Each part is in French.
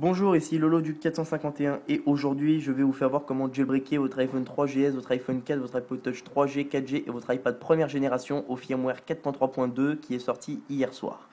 Bonjour, ici Lolo du 451 et aujourd'hui je vais vous faire voir comment jailbreaker votre iPhone 3GS, votre iPhone 4, votre iPod Touch 3G, 4G et votre iPad première génération au firmware 4.3.2 qui est sorti hier soir.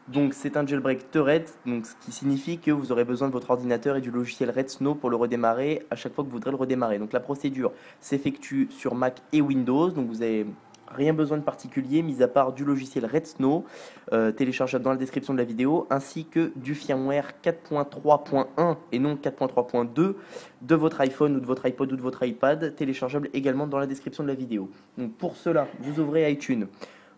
Donc c'est un jailbreak Thread, donc ce qui signifie que vous aurez besoin de votre ordinateur et du logiciel Red Snow pour le redémarrer à chaque fois que vous voudrez le redémarrer. Donc la procédure s'effectue sur Mac et Windows, donc vous avez rien besoin de particulier mis à part du logiciel Red Snow téléchargeable dans la description de la vidéo ainsi que du firmware 4.3.1 et non 4.3.2 de votre iPhone ou de votre iPod ou de votre iPad téléchargeable également dans la description de la vidéo. Donc pour cela, vous ouvrez iTunes,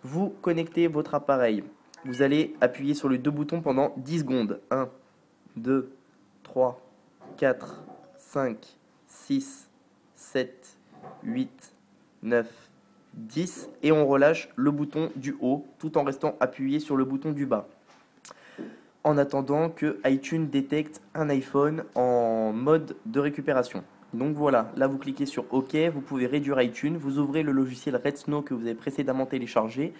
vous connectez votre appareil. Vous allez appuyer sur les deux boutons pendant 10 secondes. 1, 2, 3, 4, 5, 6, 7, 8, 9, 10. Et on relâche le bouton du haut tout en restant appuyé sur le bouton du bas. En attendant que iTunes détecte un iPhone en mode de récupération. Donc voilà, là vous cliquez sur OK, vous pouvez réduire iTunes, vous ouvrez le logiciel Red Snow que vous avez précédemment téléchargé.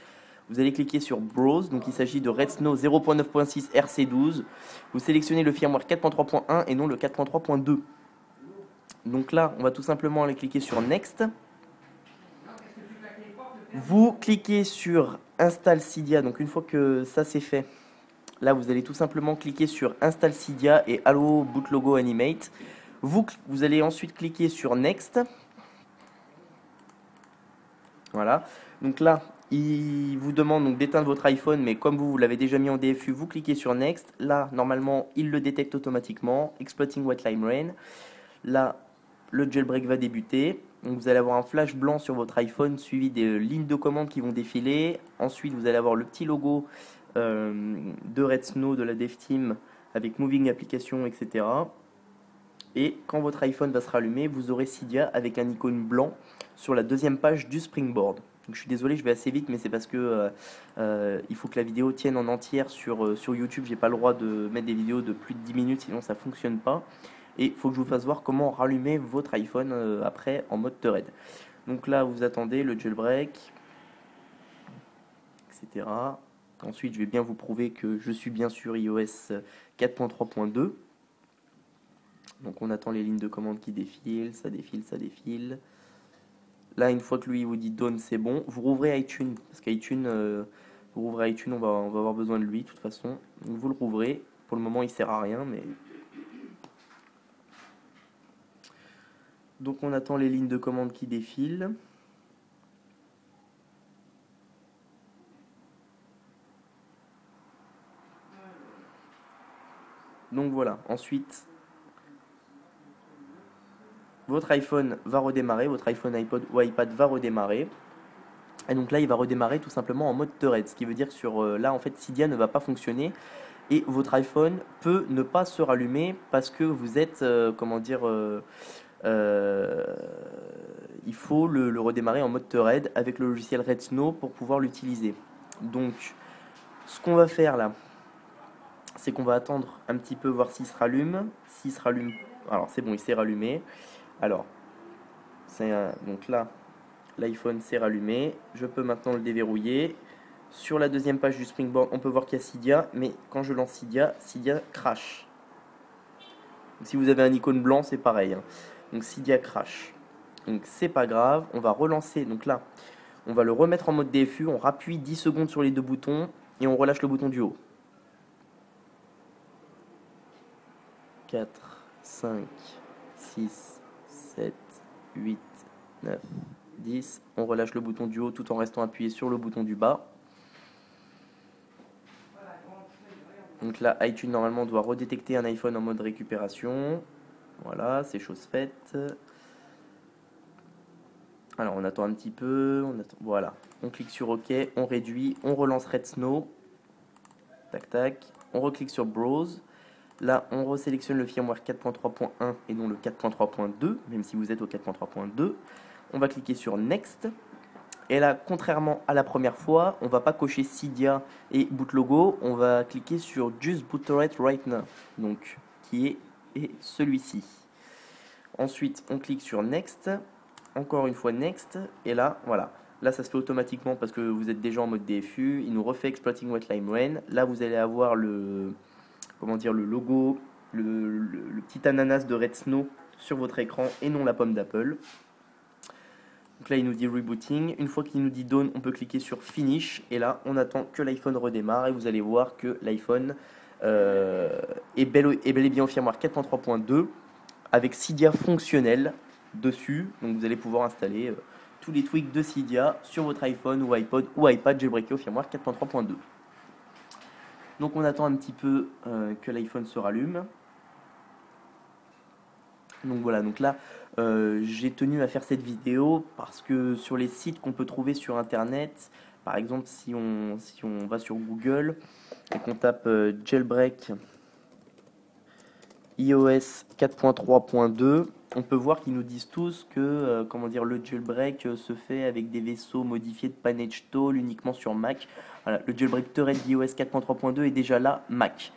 Vous allez cliquer sur Browse, donc il s'agit de Red Snow 0.9.6 RC12. Vous sélectionnez le firmware 4.3.1 et non le 4.3.2. Donc là, on va tout simplement aller cliquer sur Next. Vous cliquez sur Install Cydia, donc une fois que ça c'est fait, là vous allez tout simplement cliquer sur Install Cydia et Allo Bootlogo Animate. Vous allez ensuite cliquer sur Next. Voilà. Donc là, il vous demande donc d'éteindre votre iPhone, mais comme vous l'avez déjà mis en DFU, vous cliquez sur Next. Là, normalement, il le détecte automatiquement. Exploiting Wetline Rain. Là, le jailbreak va débuter. Donc vous allez avoir un flash blanc sur votre iPhone suivi des lignes de commande qui vont défiler. Ensuite, vous allez avoir le petit logo de Red Snow de la Dev Team avec Moving Application, etc. Et quand votre iPhone va se rallumer, vous aurez Cydia avec un icône blanc sur la deuxième page du Springboard. Donc, je suis désolé, je vais assez vite, mais c'est parce que il faut que la vidéo tienne en entière sur YouTube. J'ai pas le droit de mettre des vidéos de plus de 10 minutes, sinon ça fonctionne pas. Et il faut que je vous fasse voir comment rallumer votre iPhone après en mode Thread. Donc là, vous attendez le jailbreak, etc. Ensuite, je vais bien vous prouver que je suis bien sur iOS 4.3.2. Donc on attend les lignes de commande qui défilent, ça défile, ça défile. Là, une fois que lui vous dit done, c'est bon. Vous rouvrez iTunes, parce qu'iTunes, vous rouvrez iTunes, on va avoir besoin de lui de toute façon. Donc vous le rouvrez. Pour le moment, il sert à rien, mais donc on attend les lignes de commande qui défilent. Donc voilà. Ensuite, votre iPhone va redémarrer, votre iPhone, iPod ou iPad va redémarrer. Et donc là, il va redémarrer tout simplement en mode Thread, ce qui veut dire que sur là, en fait, Cydia ne va pas fonctionner et votre iPhone peut ne pas se rallumer parce que vous êtes, comment dire, euh, il faut le redémarrer en mode Thread avec le logiciel Red Snow pour pouvoir l'utiliser. Donc, ce qu'on va faire là, c'est qu'on va attendre un petit peu, voir s'il se rallume. S'il se rallume, alors c'est bon, il s'est rallumé. Alors, donc là, l'iPhone s'est rallumé. Je peux maintenant le déverrouiller. Sur la deuxième page du Springboard, on peut voir qu'il y a Cydia, mais quand je lance Cydia, Cydia crash. Donc, si vous avez un icône blanc, c'est pareil, hein. Donc Cydia crash. Donc c'est pas grave, on va relancer. Donc là, on va le remettre en mode DFU, on rappuie 10 secondes sur les deux boutons et on relâche le bouton du haut. 4, 5, 6, 7, 8, 9, 10. On relâche le bouton du haut tout en restant appuyé sur le bouton du bas. Donc là, iTunes normalement doit redétecter un iPhone en mode récupération. Voilà, c'est chose faite. Alors on attend un petit peu, voilà. On clique sur OK, on réduit, on relance Red Snow. Tac tac. On reclique sur Browse. Là, on resélectionne le firmware 4.3.1 et non le 4.3.2, même si vous êtes au 4.3.2. On va cliquer sur Next. Et là, contrairement à la première fois, on va pas cocher Cydia et Bootlogo, on va cliquer sur Just Bootloader Right Now, donc qui est celui-ci. Ensuite, on clique sur Next, encore une fois Next, et là, voilà. Là, ça se fait automatiquement parce que vous êtes déjà en mode DFU. Il nous refait Exploiting Wetline Rain. Là, vous allez avoir le, comment dire, le logo le petit ananas de Red Snow sur votre écran et non la pomme d'Apple. Donc là, il nous dit rebooting. Une fois qu'il nous dit done, on peut cliquer sur finish. Et là, on attend que l'iPhone redémarre. Et vous allez voir que l'iPhone est bel et bien au firmware 4.3.2 avec Cydia fonctionnel dessus. Donc vous allez pouvoir installer tous les tweaks de Cydia sur votre iPhone ou iPod ou iPad jailbreaké au firmware 4.3.2. Donc on attend un petit peu que l'iPhone se rallume. Donc voilà, donc là j'ai tenu à faire cette vidéo parce que sur les sites qu'on peut trouver sur internet, par exemple si on va sur Google et qu'on tape jailbreak iOS 4.3.2, on peut voir qu'ils nous disent tous que comment dire, le jailbreak se fait avec des vaisseaux modifiés de Panage-Tall uniquement sur Mac. Voilà, le jailbreak Thread d'iOS 4.3.2 est déjà là Mac.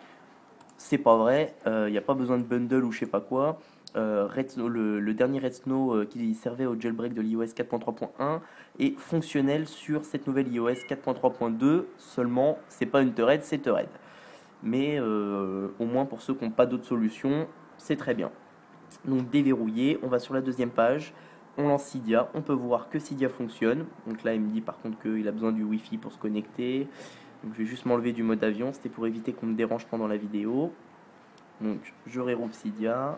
C'est pas vrai, il n'y a pas besoin de bundle ou je sais pas quoi. Le dernier Red Snow qui servait au jailbreak de l'iOS 4.3.1 est fonctionnel sur cette nouvelle iOS 4.3.2. Seulement, c'est pas une Thread, c'est Thread. Mais au moins pour ceux qui n'ont pas d'autres solutions, c'est très bien. Donc déverrouillé, on va sur la deuxième page, on lance Cydia, on peut voir que Cydia fonctionne. Donc là il me dit par contre qu'il a besoin du Wi-Fi pour se connecter. Donc je vais juste m'enlever du mode avion, c'était pour éviter qu'on me dérange pendant la vidéo. Donc je rérouvre Cydia.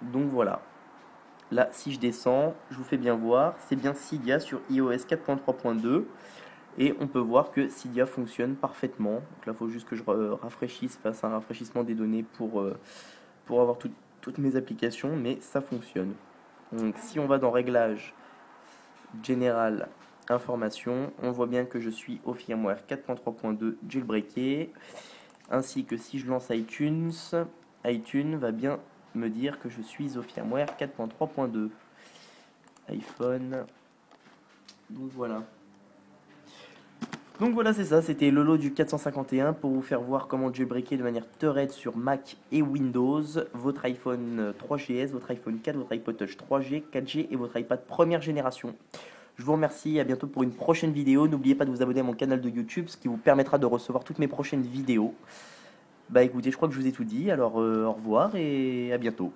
Donc voilà. Là si je descends, je vous fais bien voir, c'est bien Cydia sur iOS 4.3.2. Et on peut voir que Cydia fonctionne parfaitement. Donc là il faut juste que je rafraîchisse, fasse un rafraîchissement des données pour avoir toutes mes applications, mais ça fonctionne. Donc si on va dans Réglages, Général, Information, on voit bien que je suis au firmware 4.3.2 jailbreaké, ainsi que si je lance iTunes, iTunes va bien me dire que je suis au firmware 4.3.2. iPhone, donc voilà. Donc voilà, c'est ça, c'était le lot du 451 pour vous faire voir comment jailbreaker de manière Thread sur Mac et Windows votre iPhone 3GS, votre iPhone 4, votre iPod Touch 3G, 4G et votre iPad première génération. Je vous remercie, à bientôt pour une prochaine vidéo. N'oubliez pas de vous abonner à mon canal de YouTube, ce qui vous permettra de recevoir toutes mes prochaines vidéos. Bah écoutez, je crois que je vous ai tout dit, alors au revoir et à bientôt.